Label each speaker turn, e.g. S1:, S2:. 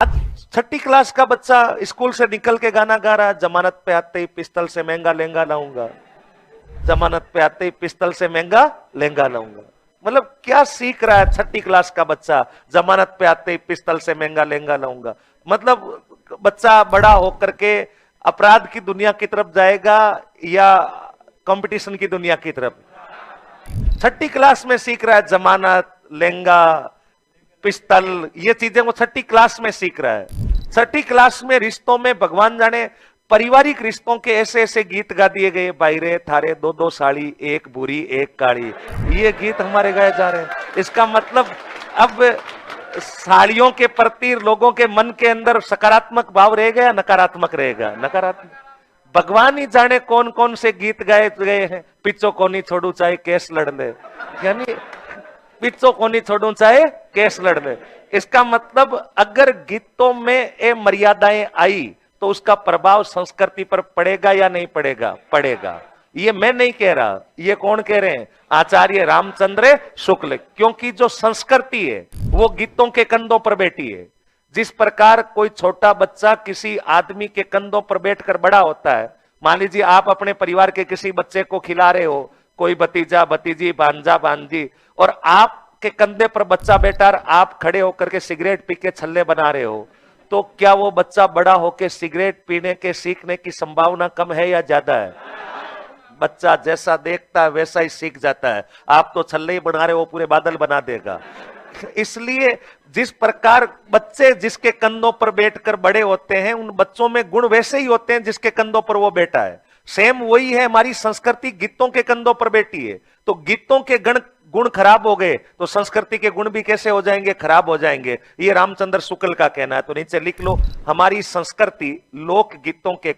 S1: आज छठी क्लास का बच्चा स्कूल से निकल के गाना गा रहा है, जमानत पे आते ही पिस्तल से महंगा लहंगा लाऊंगा, जमानत पे आते ही पिस्तल से महंगा लहंगा लाऊंगा। मतलब क्या सीख रहा है छठी क्लास का बच्चा, जमानत पे आते ही पिस्तल से महंगा लहंगा लाऊंगा। मतलब बच्चा बड़ा होकर के अपराध की दुनिया की तरफ जाएगा या कंपटीशन की दुनिया की तरफ। छठी क्लास में सीख रहा है जमानत, लहंगा, पिस्तल, ये चीजें वो छठी क्लास में सीख रहा है। छठी क्लास में रिश्तों में भगवान जाने पारिवारिक रिश्तों के ऐसे ऐसे गीत गा दिए गए, बायरे थारे दो दो साड़ी, एक बुरी एक काली, ये गीत हमारे गाए जा रहे हैं। इसका मतलब अब साड़ियों के प्रति लोगों के मन के अंदर सकारात्मक भाव रहेगा या नकारात्मक रहेगा? नकारात्मक। भगवान ही जाने कौन कौन से गीत गाए गए हैं, पिछो कोनी छोड़ू चाहे केस लड़ ले, यानी पिछो कोनी छोड़ू चाहे केस लड़ ले। इसका मतलब अगर गीतों में ये मर्यादाएं आई तो उसका प्रभाव संस्कृति पर पड़ेगा या नहीं पड़ेगा? पड़ेगा। ये मैं नहीं कह रहा, ये कौन कह रहे हैं? आचार्य रामचंद्र शुक्ल। क्योंकि जो संस्कृति है वो गीतों के कंधों पर बैठी है। जिस प्रकार कोई छोटा बच्चा किसी आदमी के कंधों पर बैठकर बड़ा होता है, मान लीजिए आप अपने परिवार के किसी बच्चे को खिला रहे हो, कोई भतीजा भतीजी भांजा भांजी, और आपके कंधे पर बच्चा बैठा और आप खड़े होकर के सिगरेट पी के छल्ले बना रहे हो, तो क्या वो बच्चा बड़ा होकर सिगरेट पीने के सीखने की संभावना कम है या ज्यादा है? बच्चा जैसा देखता है वैसा ही सीख जाता है। आप तो छल्ले ही बना रहे हो, पूरे बादल बना देगा। इसलिए जिस प्रकार बच्चे जिसके कंधों पर बैठकर बड़े होते हैं, उन बच्चों में गुण वैसे ही होते हैं जिसके कंधों पर वो बैठा है। सेम वही है, हमारी संस्कृति गीतों के कंधों पर बैठी है। तो गीतों के गुण खराब हो गए तो संस्कृति के गुण भी कैसे हो जाएंगे? खराब हो जाएंगे। ये रामचंद्र शुक्ल का कहना है। तो नीचे लिख लो, हमारी संस्कृति लोक गीतों के